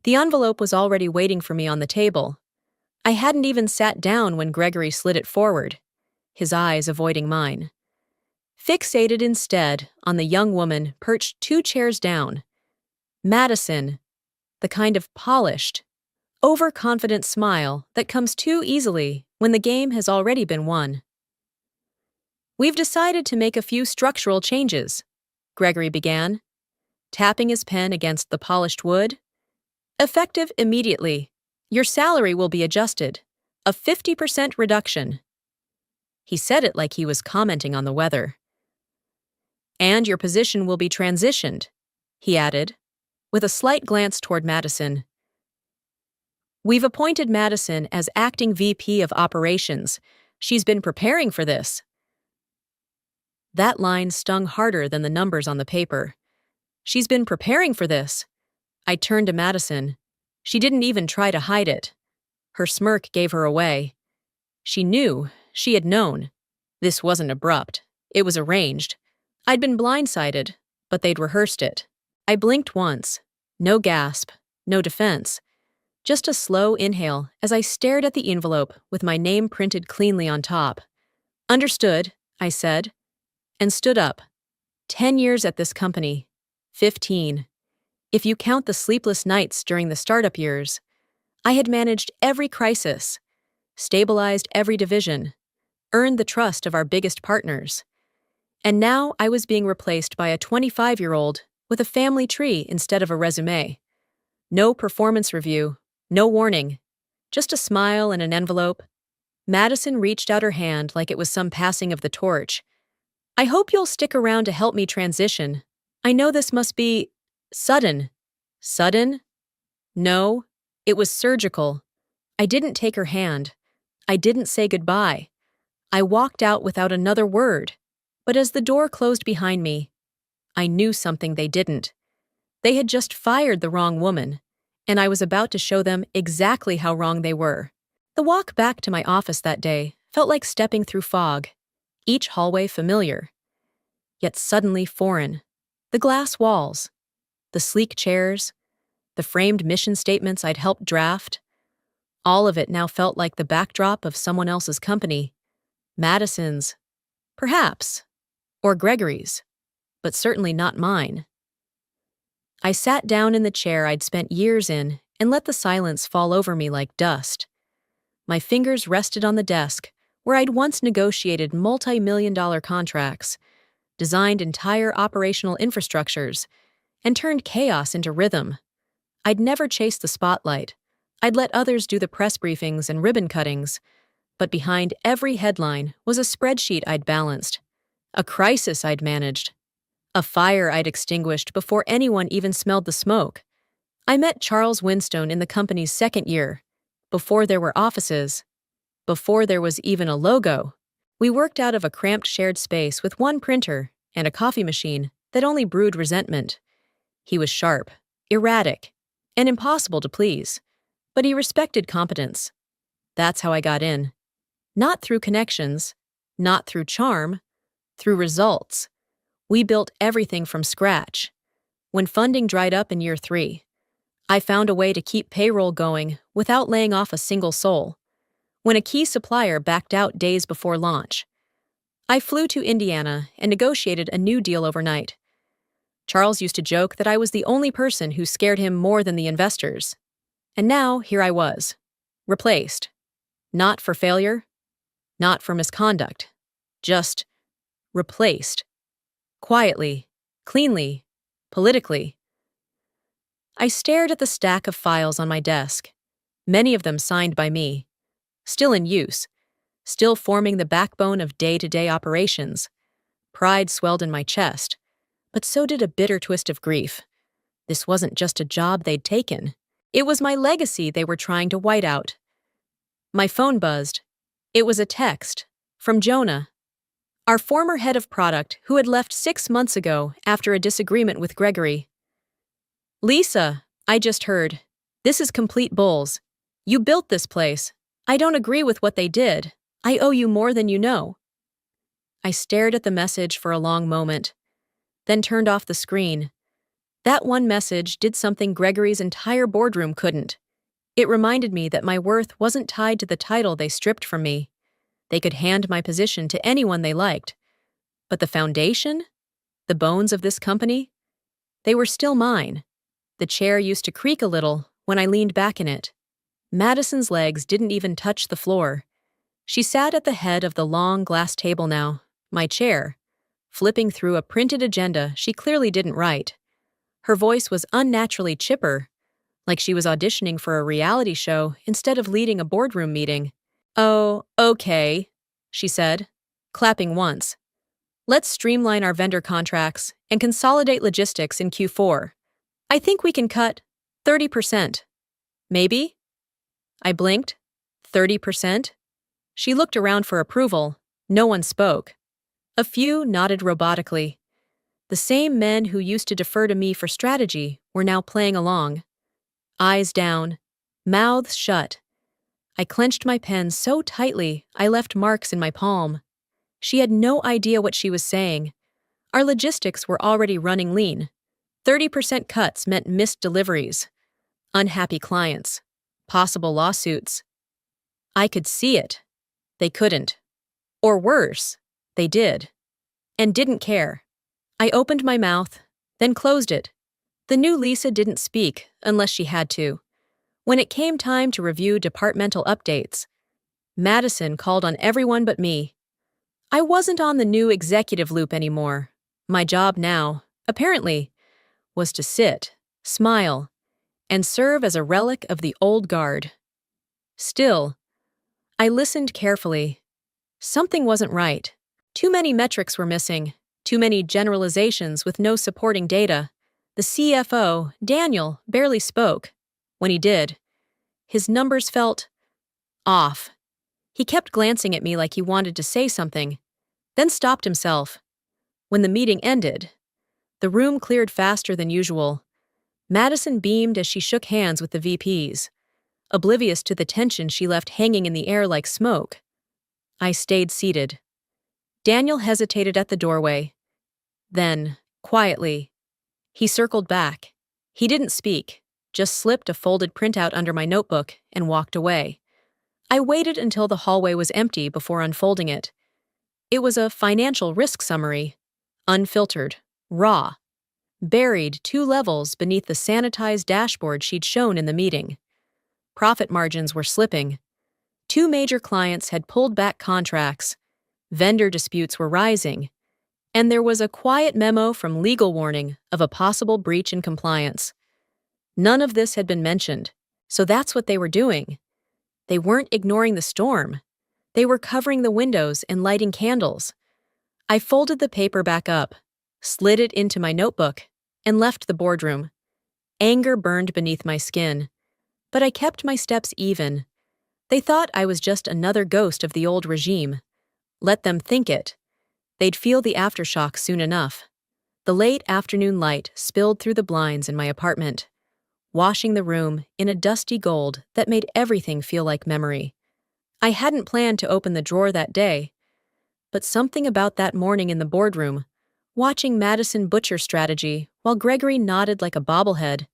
The envelope was already waiting for me on the table. I hadn't even sat down when Gregory slid it forward, his eyes avoiding mine. Fixated instead on the young woman perched 2 chairs down. Madison, the kind of polished, overconfident smile that comes too easily when the game has already been won. "We've decided to make a few structural changes," Gregory began, tapping his pen against the polished wood. "Effective immediately. Your salary will be adjusted. A 50% reduction." He said it like he was commenting on the weather. "And your position will be transitioned," he added, with a slight glance toward Madison. "We've appointed Madison as acting VP of operations. She's been preparing for this." That line stung harder than the numbers on the paper. "She's been preparing for this." I turned to Madison. She didn't even try to hide it. Her smirk gave her away. She knew, she had known. This wasn't abrupt. It was arranged. I'd been blindsided, but they'd rehearsed it. I blinked once. No gasp, no defense. Just a slow inhale as I stared at the envelope with my name printed cleanly on top. "Understood," I said, and stood up. 10 years at this company. 15. If you count the sleepless nights during the startup years. I had managed every crisis, stabilized every division, earned the trust of our biggest partners. And now I was being replaced by a 25-year-old with a family tree instead of a resume. No performance review, no warning, just a smile and an envelope. Madison reached out her hand like it was some passing of the torch. "I hope you'll stick around to help me transition. I know this must be sudden." Sudden? No, it was surgical. I didn't take her hand. I didn't say goodbye. I walked out without another word. But as the door closed behind me, I knew something they didn't. They had just fired the wrong woman, and I was about to show them exactly how wrong they were. The walk back to my office that day felt like stepping through fog, each hallway familiar, yet suddenly foreign. The glass walls, the sleek chairs, the framed mission statements I'd helped draft, all of it now felt like the backdrop of someone else's company. Madison's, perhaps, or Gregory's, but certainly not mine. I sat down in the chair I'd spent years in and let the silence fall over me like dust. My fingers rested on the desk where I'd once negotiated multi-million-dollar contracts, designed entire operational infrastructures, and turned chaos into rhythm. I'd never chased the spotlight. I'd let others do the press briefings and ribbon cuttings, but behind every headline was a spreadsheet I'd balanced, a crisis I'd managed, a fire I'd extinguished before anyone even smelled the smoke. I met Charles Winstone in the company's second year, before there were offices, before there was even a logo. We worked out of a cramped shared space with one printer and a coffee machine that only brewed resentment. He was sharp, erratic, and impossible to please, but he respected competence. That's how I got in. Not through connections, not through charm, through results. We built everything from scratch. When funding dried up in year 3, I found a way to keep payroll going without laying off a single soul. When a key supplier backed out days before launch, I flew to Indiana and negotiated a new deal overnight. Charles used to joke that I was the only person who scared him more than the investors. And now, here I was, replaced. Not for failure, not for misconduct, just replaced. Quietly, cleanly, politically. I stared at the stack of files on my desk, many of them signed by me, still in use, still forming the backbone of day-to-day operations. Pride swelled in my chest, but so did a bitter twist of grief. This wasn't just a job they'd taken. It was my legacy they were trying to white out. My phone buzzed. It was a text from Jonah, our former head of product who had left 6 months ago after a disagreement with Gregory. "Lisa, I just heard. This is complete bulls. You built this place. I don't agree with what they did. I owe you more than you know." I stared at the message for a long moment, then turned off the screen. That one message did something Gregory's entire boardroom couldn't. It reminded me that my worth wasn't tied to the title they stripped from me. They could hand my position to anyone they liked. But the foundation? The bones of this company? They were still mine. The chair used to creak a little when I leaned back in it. Madison's legs didn't even touch the floor. She sat at the head of the long glass table now, my chair, flipping through a printed agenda she clearly didn't write. Her voice was unnaturally chipper, like she was auditioning for a reality show instead of leading a boardroom meeting. "Oh, okay," she said, clapping once. "Let's streamline our vendor contracts and consolidate logistics in Q4. I think we can cut 30%. Maybe?" I blinked. 30%? She looked around for approval. No one spoke. A few nodded robotically. The same men who used to defer to me for strategy were now playing along. Eyes down, mouths shut. I clenched my pen so tightly I left marks in my palm. She had no idea what she was saying. Our logistics were already running lean. 30% cuts meant missed deliveries, unhappy clients, possible lawsuits. I could see it. They couldn't. Or worse, they did. And didn't care. I opened my mouth, then closed it. The new Lisa didn't speak unless she had to. When it came time to review departmental updates, Madison called on everyone but me. I wasn't on the new executive loop anymore. My job now, apparently, was to sit, smile, and serve as a relic of the old guard. Still, I listened carefully. Something wasn't right. Too many metrics were missing, too many generalizations with no supporting data. The CFO, Daniel, barely spoke. When he did, his numbers felt off. He kept glancing at me like he wanted to say something, then stopped himself. When the meeting ended, the room cleared faster than usual. Madison beamed as she shook hands with the VPs, oblivious to the tension she left hanging in the air like smoke. I stayed seated. Daniel hesitated at the doorway. Then, quietly, he circled back. He didn't speak, just slipped a folded printout under my notebook and walked away. I waited until the hallway was empty before unfolding it. It was a financial risk summary, unfiltered, raw, buried 2 levels beneath the sanitized dashboard she'd shown in the meeting. Profit margins were slipping. 2 major clients had pulled back contracts. Vendor disputes were rising. And there was a quiet memo from legal warning of a possible breach in compliance. None of this had been mentioned, so that's what they were doing. They weren't ignoring the storm. They were covering the windows and lighting candles. I folded the paper back up, slid it into my notebook, and left the boardroom. Anger burned beneath my skin, but I kept my steps even. They thought I was just another ghost of the old regime. Let them think it. They'd feel the aftershock soon enough. The late afternoon light spilled through the blinds in my apartment, washing the room in a dusty gold that made everything feel like memory. I hadn't planned to open the drawer that day, but something about that morning in the boardroom, watching Madison butcher strategy while Gregory nodded like a bobblehead,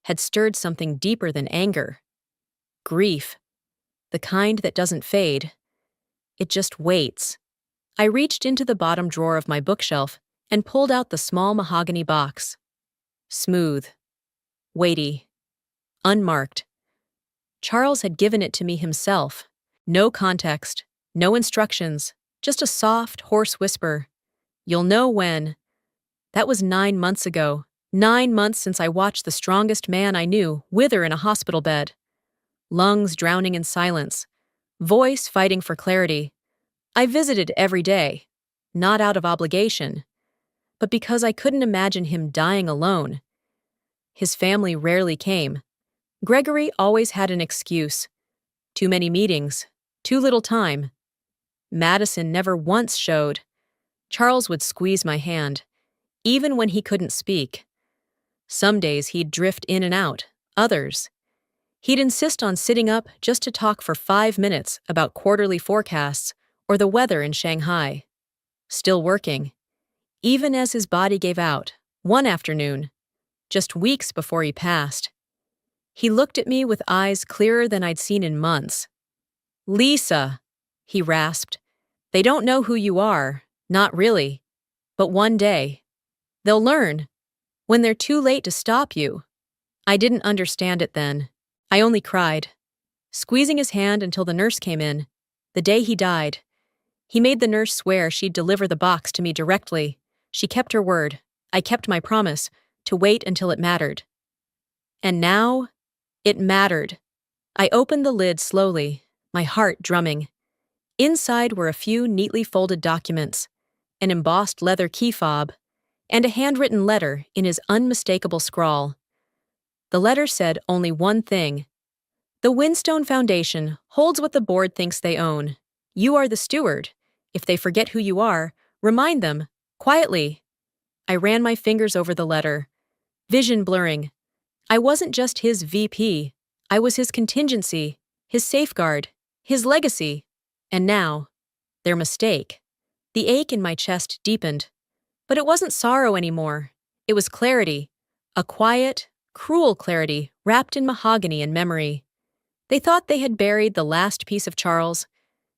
had stirred something deeper than anger. Grief. The kind that doesn't fade. It just waits. I reached into the bottom drawer of my bookshelf and pulled out the small mahogany box. Smooth. Weighty. Unmarked. Charles had given it to me himself. No context, no instructions, just a soft, hoarse whisper. "You'll know when." That was 9 months ago. 9 months since I watched the strongest man I knew wither in a hospital bed. Lungs drowning in silence. Voice fighting for clarity. I visited every day, not out of obligation, but because I couldn't imagine him dying alone. His family rarely came. Gregory always had an excuse. Too many meetings, too little time. Madison never once showed. Charles would squeeze my hand, even when he couldn't speak. Some days he'd drift in and out, others. He'd insist on sitting up just to talk for 5 minutes about quarterly forecasts or the weather in Shanghai. Still working, even as his body gave out. One afternoon, just weeks before he passed. He looked at me with eyes clearer than I'd seen in months. "Lisa," he rasped, "they don't know who you are, not really. But one day, they'll learn, when they're too late to stop you." I didn't understand it then. I only cried, squeezing his hand until the nurse came in. The day he died, he made the nurse swear she'd deliver the box to me directly. She kept her word. I kept my promise to wait until it mattered. And now, it mattered. I opened the lid slowly, my heart drumming. Inside were a few neatly folded documents, an embossed leather key fob, and a handwritten letter in his unmistakable scrawl. The letter said only one thing. "The Winstone Foundation holds what the board thinks they own. You are the steward. If they forget who you are, remind them, quietly." I ran my fingers over the letter, vision blurring. I wasn't just his VP. I was his contingency, his safeguard, his legacy. And now, their mistake. The ache in my chest deepened. But it wasn't sorrow anymore. It was clarity. A quiet, cruel clarity wrapped in mahogany and memory. They thought they had buried the last piece of Charles.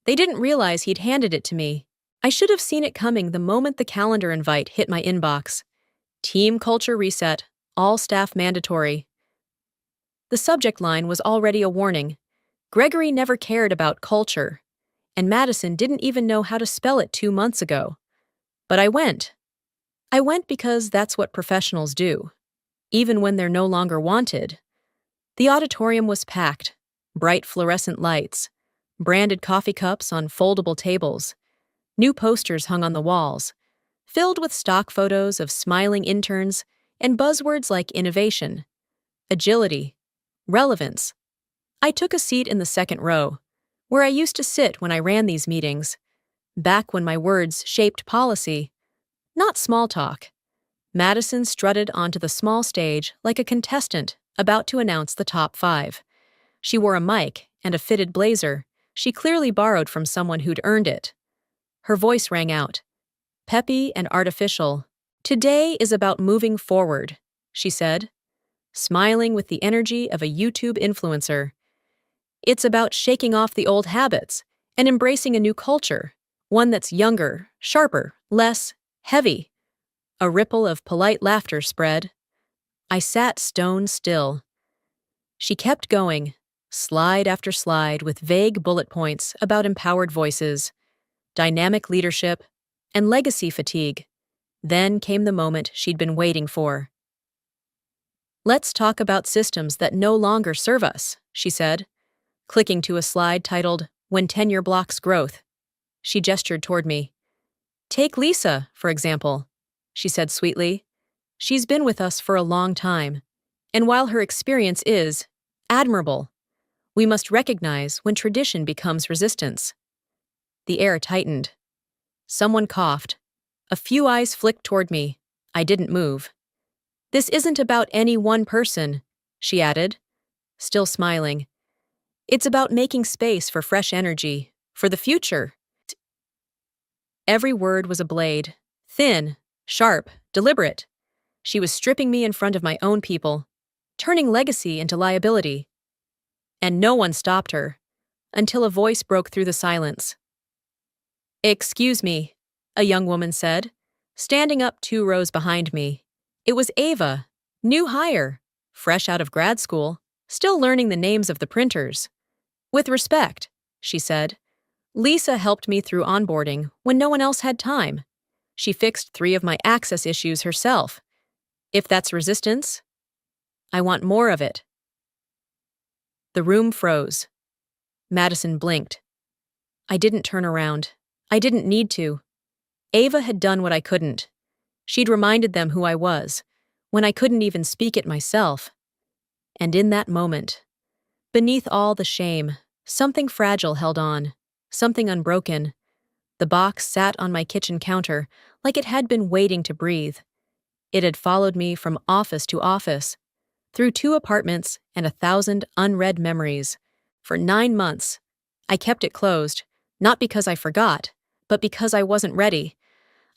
They didn't realize he'd handed it to me. I should have seen it coming the moment the calendar invite hit my inbox. Team culture reset, all staff mandatory. The subject line was already a warning. Gregory never cared about culture, and Madison didn't even know how to spell it 2 months ago. But I went. I went because that's what professionals do, even when they're no longer wanted. The auditorium was packed, bright fluorescent lights, branded coffee cups on foldable tables, new posters hung on the walls, filled with stock photos of smiling interns and buzzwords like innovation, agility, relevance. I took a seat in the second row, where I used to sit when I ran these meetings, back when my words shaped policy, not small talk. Madison strutted onto the small stage like a contestant about to announce the top 5. She wore a mic and a fitted blazer she clearly borrowed from someone who'd earned it. Her voice rang out, peppy and artificial. "Today is about moving forward," she said, smiling with the energy of a YouTube influencer. "It's about shaking off the old habits and embracing a new culture, one that's younger, sharper, less heavy." A ripple of polite laughter spread. I sat stone still. She kept going, slide after slide with vague bullet points about empowered voices, dynamic leadership, and legacy fatigue. Then came the moment she'd been waiting for. "Let's talk about systems that no longer serve us," she said, clicking to a slide titled, "When Tenure Blocks Growth." She gestured toward me. "Take Lisa, for example," she said sweetly. "She's been with us for a long time, and while her experience is admirable, we must recognize when tradition becomes resistance." The air tightened. Someone coughed. A few eyes flicked toward me. I didn't move. "This isn't about any one person," she added, still smiling. "It's about making space for fresh energy, for the future." Every word was a blade, thin, sharp, deliberate. She was stripping me in front of my own people, turning legacy into liability. And no one stopped her, until a voice broke through the silence. "Excuse me," a young woman said, standing up 2 rows behind me. It was Ava, new hire, fresh out of grad school, still learning the names of the printers. "With respect," she said, "Lisa helped me through onboarding when no one else had time. She fixed 3 of my access issues herself. If that's resistance, I want more of it." The room froze. Madison blinked. I didn't turn around. I didn't need to. Ava had done what I couldn't. She'd reminded them who I was, when I couldn't even speak it myself. And in that moment, beneath all the shame, something fragile held on, something unbroken. The box sat on my kitchen counter like it had been waiting to breathe. It had followed me from office to office, through 2 apartments and 1,000 unread memories. For 9 months, I kept it closed, not because I forgot, but because I wasn't ready.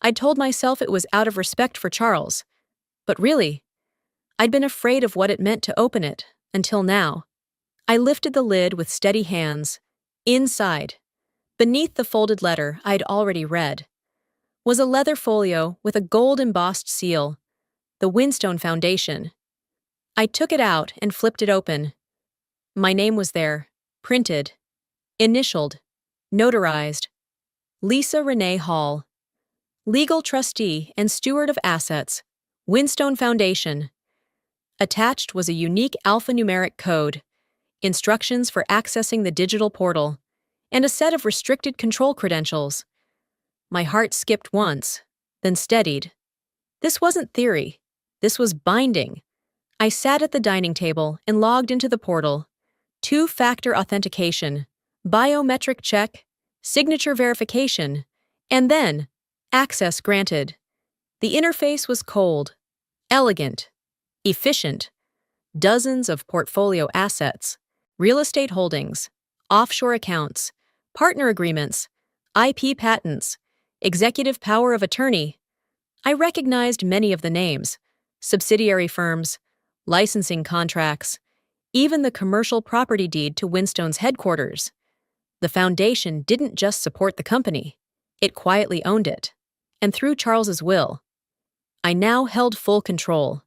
I'd told myself it was out of respect for Charles. But really, I'd been afraid of what it meant to open it, until now. I lifted the lid with steady hands. Inside, beneath the folded letter I'd already read, was a leather folio with a gold-embossed seal, the Winstone Foundation. I took it out and flipped it open. My name was there, printed, initialed, notarized. Lisa Renee Hall, legal trustee and steward of assets, Winstone Foundation. Attached was a unique alphanumeric code, instructions for accessing the digital portal, and a set of restricted control credentials. My heart skipped once, then steadied. This wasn't theory. This was binding. I sat at the dining table and logged into the portal. Two-factor authentication, biometric check, signature verification, and then access granted. The interface was cold, elegant, efficient. Dozens of portfolio assets, real estate holdings, offshore accounts, partner agreements, IP patents, executive power of attorney. I recognized many of the names, subsidiary firms, licensing contracts, even the commercial property deed to Winstone's headquarters. The foundation didn't just support the company, it quietly owned it. And through Charles's will, I now held full control.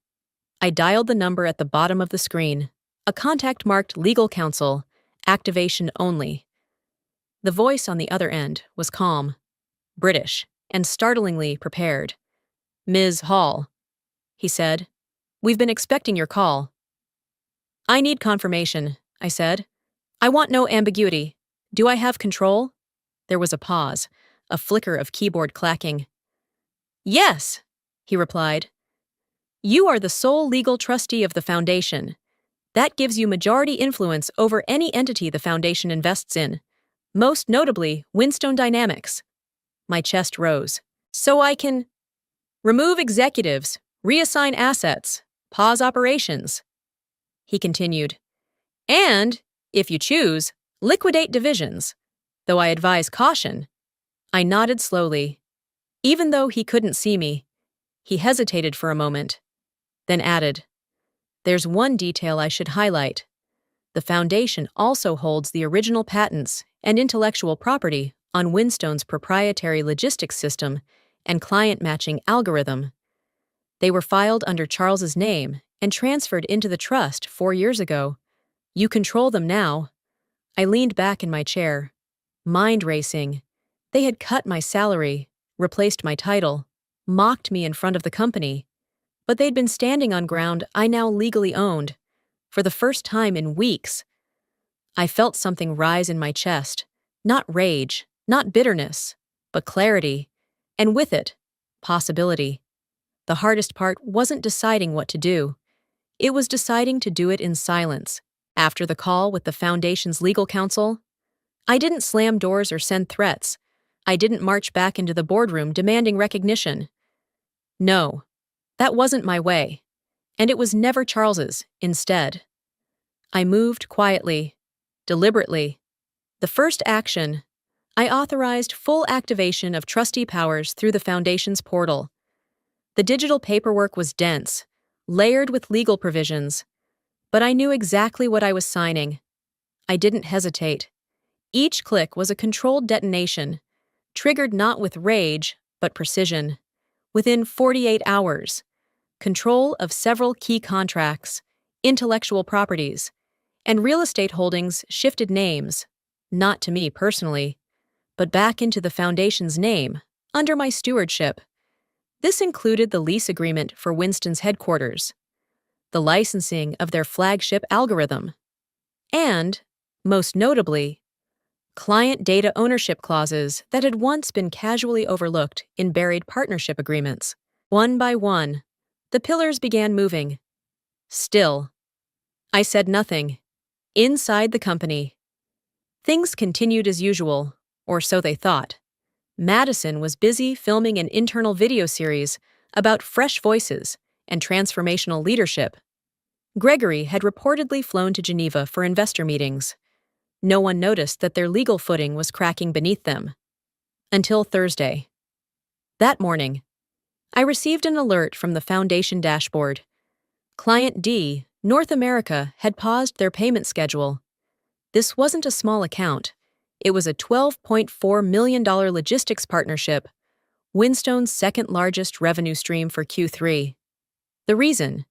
I dialed the number at the bottom of the screen, a contact marked Legal Counsel, activation only. The voice on the other end was calm, British, and startlingly prepared. "Ms. Hall," he said, "we've been expecting your call." "I need confirmation," I said. "I want no ambiguity. Do I have control?" There was a pause, a flicker of keyboard clacking. "Yes," he replied. "You are the sole legal trustee of the foundation. That gives you majority influence over any entity the foundation invests in, most notably Winstone Dynamics." My chest rose. "So I can remove executives, reassign assets, pause operations," he continued. "And, if you choose, liquidate divisions, though I advise caution." I nodded slowly. Even though he couldn't see me, he hesitated for a moment, then added, "There's one detail I should highlight. The foundation also holds the original patents and intellectual property on Winstone's proprietary logistics system and client matching algorithm. They were filed under Charles's name and transferred into the trust 4 years ago. You control them now." I leaned back in my chair, mind racing. They had cut my salary, replaced my title, mocked me in front of the company. But they'd been standing on ground I now legally owned, for the first time in weeks. I felt something rise in my chest, not rage, not bitterness, but clarity, and with it, possibility. The hardest part wasn't deciding what to do. It was deciding to do it in silence. After the call with the foundation's legal counsel, I didn't slam doors or send threats. I didn't march back into the boardroom demanding recognition. No. That wasn't my way, and it was never Charles's, instead. I moved quietly, deliberately. The first action, I authorized full activation of trustee powers through the foundation's portal. The digital paperwork was dense, layered with legal provisions, but I knew exactly what I was signing. I didn't hesitate. Each click was a controlled detonation, triggered not with rage, but precision. Within 48 hours, control of several key contracts, intellectual properties, and real estate holdings shifted names, not to me personally, but back into the foundation's name, under my stewardship. This included the lease agreement for Winston's headquarters, the licensing of their flagship algorithm, and, most notably, client data ownership clauses that had once been casually overlooked in buried partnership agreements. One by one, the pillars began moving. Still, I said nothing. Inside the company, things continued as usual, or so they thought. Madison was busy filming an internal video series about fresh voices and transformational leadership. Gregory had reportedly flown to Geneva for investor meetings. No one noticed that their legal footing was cracking beneath them. Until Thursday. That morning, I received an alert from the foundation dashboard. Client D, North America, had paused their payment schedule. This wasn't a small account. It was a $12.4 million logistics partnership, Winstone's second-largest revenue stream for Q3. The reason,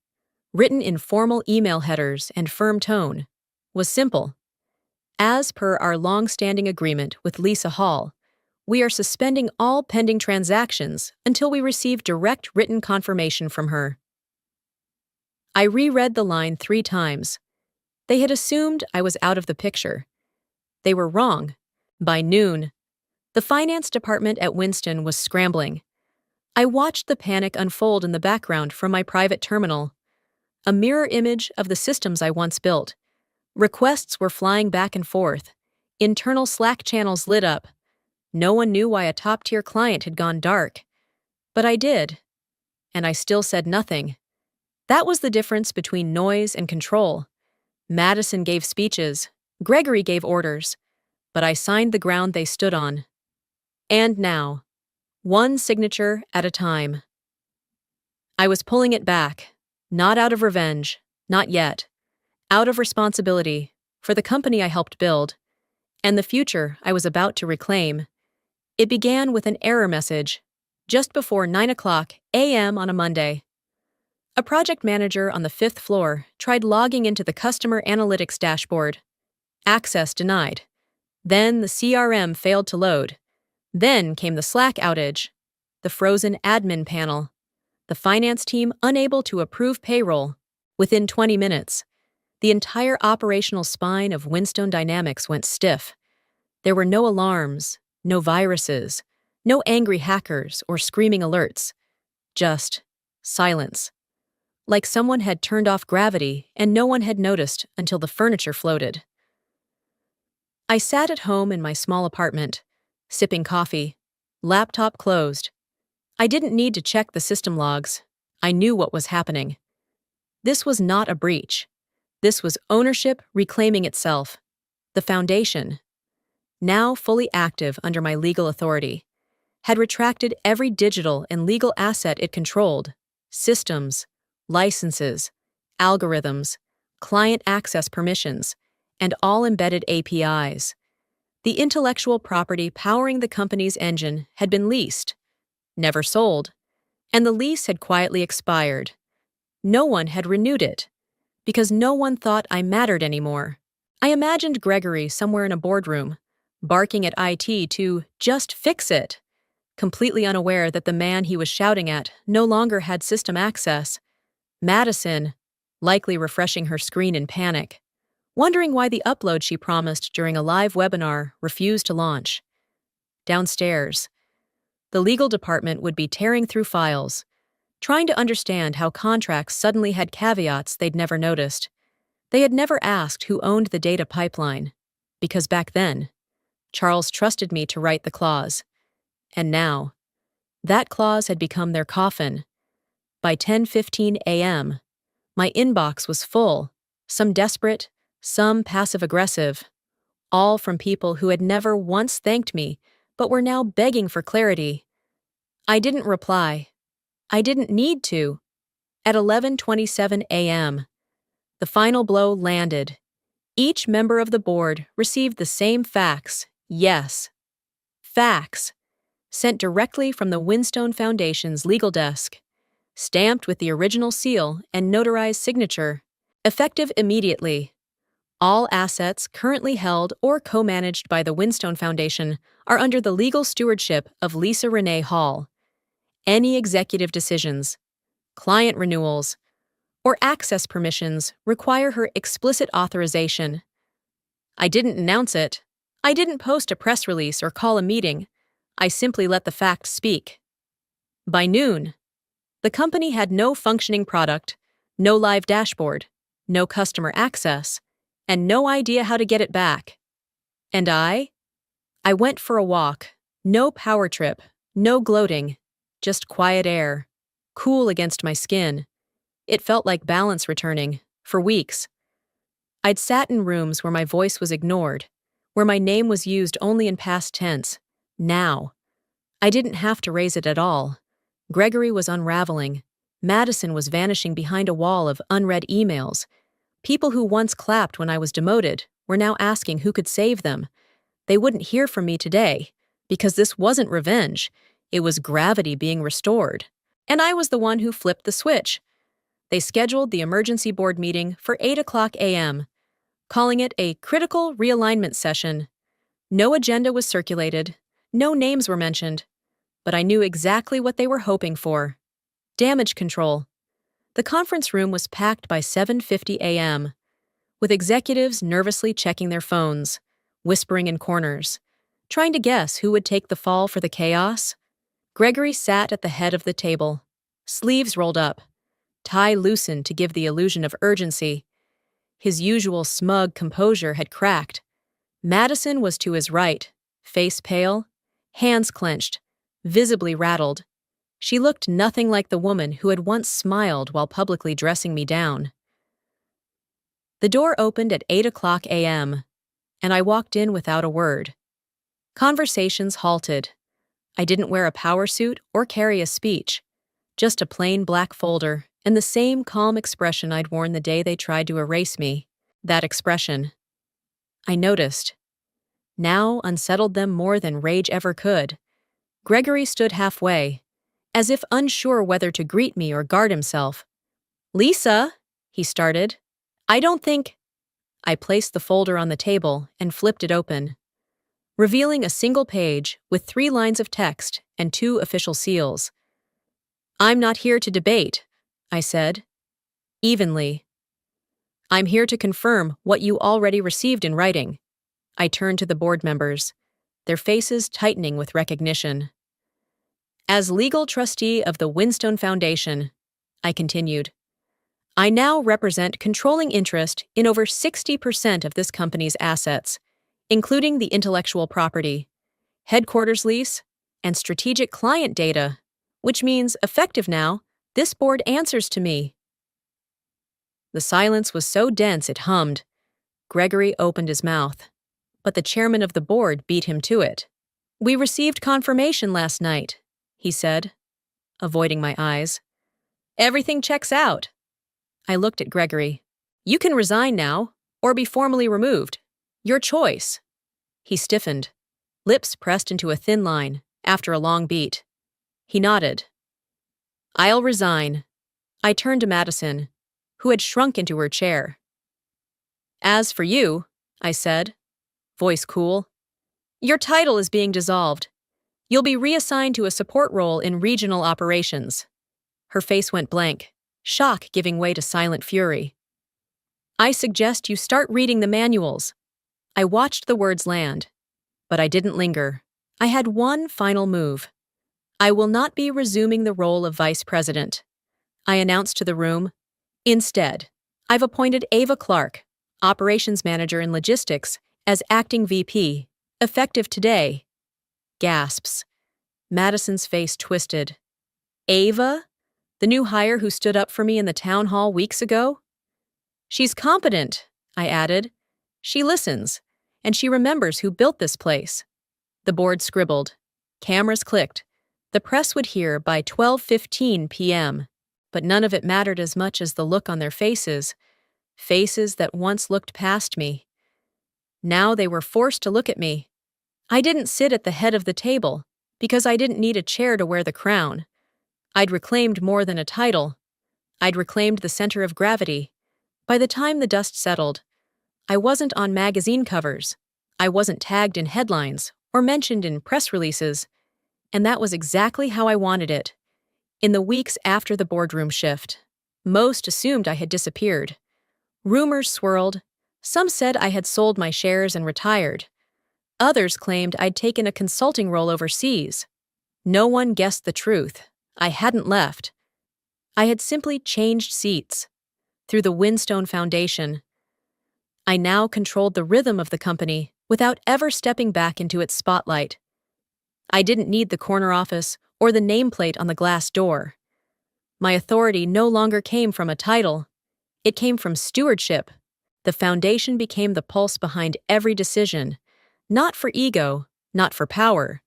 written in formal email headers and firm tone, was simple. As per our long-standing agreement with Lisa Hall, we are suspending all pending transactions until we receive direct written confirmation from her. I reread the line 3 times. They had assumed I was out of the picture. They were wrong. By noon, the finance department at Winston was scrambling. I watched the panic unfold in the background from my private terminal, a mirror image of the systems I once built. Requests were flying back and forth. Internal Slack channels lit up. No one knew why a top-tier client had gone dark. But I did. And I still said nothing. That was the difference between noise and control. Madison gave speeches. Gregory gave orders. But I signed the ground they stood on. And now, one signature at a time. I was pulling it back, not out of revenge, not yet, out of responsibility for the company I helped build, and the future I was about to reclaim. It began with an error message, just before 9 a.m. on a Monday. A project manager on the 5th floor tried logging into the customer analytics dashboard. Access denied. Then the CRM failed to load. Then came the Slack outage, the frozen admin panel, the finance team unable to approve payroll. Within 20 minutes, the entire operational spine of Winstone Dynamics went stiff. There were no alarms, no viruses, no angry hackers or screaming alerts. Just silence. Like someone had turned off gravity and no one had noticed until the furniture floated. I sat at home in my small apartment, sipping coffee, laptop closed. I didn't need to check the system logs. I knew what was happening. This was not a breach. This was ownership reclaiming itself. The foundation, now fully active under my legal authority, had retracted every digital and legal asset it controlled: systems, licenses, algorithms, client access permissions, and all embedded APIs. The intellectual property powering the company's engine had been leased, never sold, and the lease had quietly expired. No one had renewed it, because no one thought I mattered anymore. I imagined Gregory somewhere in a boardroom, barking at IT to just fix it, completely unaware that the man he was shouting at no longer had system access. Madison, likely refreshing her screen in panic, wondering why the upload she promised during a live webinar refused to launch. Downstairs, the legal department would be tearing through files, trying to understand how contracts suddenly had caveats they'd never noticed. They had never asked who owned the data pipeline, because back then, Charles trusted me to write the clause. And now, that clause had become their coffin. By 10:15 a.m., my inbox was full, some desperate, some passive-aggressive, all from people who had never once thanked me but were now begging for clarity. I didn't reply. I didn't need to. At 11:27 a.m., the final blow landed. Each member of the board received the same fax, yes, fax, sent directly from the Winstone Foundation's legal desk, stamped with the original seal and notarized signature, effective immediately. All assets currently held or co-managed by the Winstone Foundation are under the legal stewardship of Lisa Renee Hall. Any executive decisions, client renewals, or access permissions require her explicit authorization. I didn't announce it. I didn't post a press release or call a meeting. I simply let the facts speak. By noon, the company had no functioning product, no live dashboard, no customer access, and no idea how to get it back. And I went for a walk. No power trip, no gloating, just quiet air, cool against my skin. It felt like balance returning, for weeks. I'd sat in rooms where my voice was ignored, where my name was used only in past tense. Now, I didn't have to raise it at all. Gregory was unraveling. Madison was vanishing behind a wall of unread emails. People who once clapped when I was demoted were now asking who could save them. They wouldn't hear from me today, because this wasn't revenge. It was gravity being restored. And I was the one who flipped the switch. They scheduled the emergency board meeting for 8 a.m., calling it a critical realignment session. No agenda was circulated, no names were mentioned, but I knew exactly what they were hoping for. Damage control. The conference room was packed by 7:50 a.m., with executives nervously checking their phones, whispering in corners, trying to guess who would take the fall for the chaos. Gregory sat at the head of the table, sleeves rolled up, tie loosened to give the illusion of urgency. His usual smug composure had cracked. Madison was to his right, face pale, hands clenched, visibly rattled. She looked nothing like the woman who had once smiled while publicly dressing me down. The door opened at 8 a.m., and I walked in without a word. Conversations halted. I didn't wear a power suit or carry a speech, just a plain black folder and the same calm expression I'd worn the day they tried to erase me. That expression. I noticed. Now unsettled them more than rage ever could. Gregory stood halfway, as if unsure whether to greet me or guard himself. "Lisa," he started. "I don't think—" I placed the folder on the table and flipped it open, revealing a single page with 3 lines of text and 2 official seals. "I'm not here to debate," I said, evenly. "I'm here to confirm what you already received in writing." I turned to the board members, their faces tightening with recognition. "As legal trustee of the Winstone Foundation," I continued, "I now represent controlling interest in over 60% of this company's assets, including the intellectual property, headquarters lease, and strategic client data, which means, effective now, this board answers to me." The silence was so dense it hummed. Gregory opened his mouth, but the chairman of the board beat him to it. "We received confirmation last night," he said, avoiding my eyes. "Everything checks out." I looked at Gregory. "You can resign now, or be formally removed. Your choice." He stiffened, lips pressed into a thin line, after a long beat. He nodded. "I'll resign." I turned to Madison, who had shrunk into her chair. "As for you," I said, voice cool, "your title is being dissolved. You'll be reassigned to a support role in regional operations." Her face went blank, shock giving way to silent fury. "I suggest you start reading the manuals." I watched the words land, but I didn't linger. I had one final move. "I will not be resuming the role of vice president," I announced to the room. "Instead, I've appointed Ava Clark, operations manager in logistics, as acting VP, effective today." Gasps. Madison's face twisted. "Ava? The new hire who stood up for me in the town hall weeks ago?" "She's competent," I added. "She listens, and she remembers who built this place." The board scribbled. Cameras clicked. The press would hear by 12:15 p.m., but none of it mattered as much as the look on their faces, faces that once looked past me. Now they were forced to look at me. I didn't sit at the head of the table, because I didn't need a chair to wear the crown. I'd reclaimed more than a title. I'd reclaimed the center of gravity. By the time the dust settled, I wasn't on magazine covers. I wasn't tagged in headlines or mentioned in press releases. And that was exactly how I wanted it. In the weeks after the boardroom shift, most assumed I had disappeared. Rumors swirled. Some said I had sold my shares and retired. Others claimed I'd taken a consulting role overseas. No one guessed the truth. I hadn't left. I had simply changed seats. Through the Winstone Foundation. I now controlled the rhythm of the company without ever stepping back into its spotlight. I didn't need the corner office or the nameplate on the glass door. My authority no longer came from a title. It came from stewardship. The foundation became the pulse behind every decision, not for ego, not for power,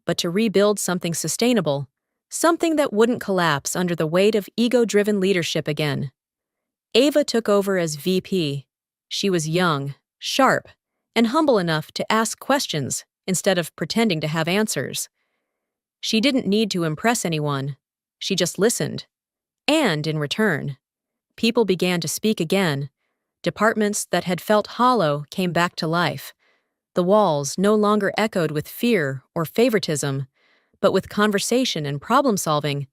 but to rebuild something sustainable, Something that wouldn't collapse under the weight of ego-driven leadership again. Ava took over as VP. She was young, sharp, and humble enough to ask questions instead of pretending to have answers. She didn't need to impress anyone. She just listened. And in return, people began to speak again. Departments that had felt hollow came back to life. The walls no longer echoed with fear or favoritism, but with conversation and problem-solving.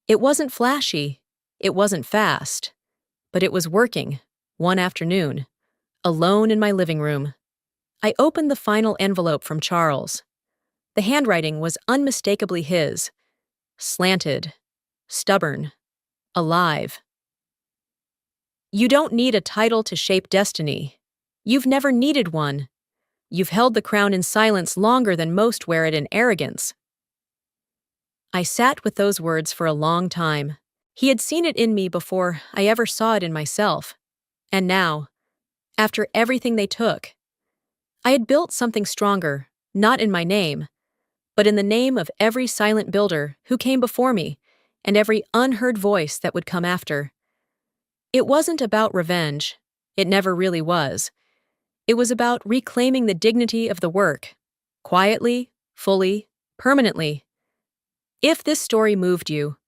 It wasn't flashy. It wasn't fast. But it was working. One afternoon, alone in my living room, I opened the final envelope from Charles. The handwriting was unmistakably his. Slanted. Stubborn. Alive. You don't need a title to shape destiny. You've never needed one. You've held the crown in silence longer than most wear it in arrogance. I sat with those words for a long time. He had seen it in me before I ever saw it in myself. And now, after everything they took, I had built something stronger, not in my name, but in the name of every silent builder who came before me and every unheard voice that would come after. It wasn't about revenge. It never really was. It was about reclaiming the dignity of the work, quietly, fully, permanently. If this story moved you,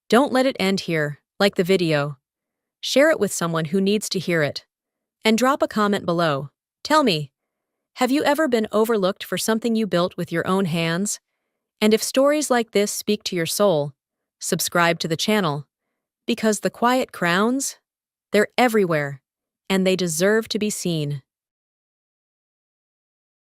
don't let it end here, like the video. Share it with someone who needs to hear it. And drop a comment below. Tell me, have you ever been overlooked for something you built with your own hands? And if stories like this speak to your soul, subscribe to the channel. Because the quiet crowns, they're everywhere, and they deserve to be seen.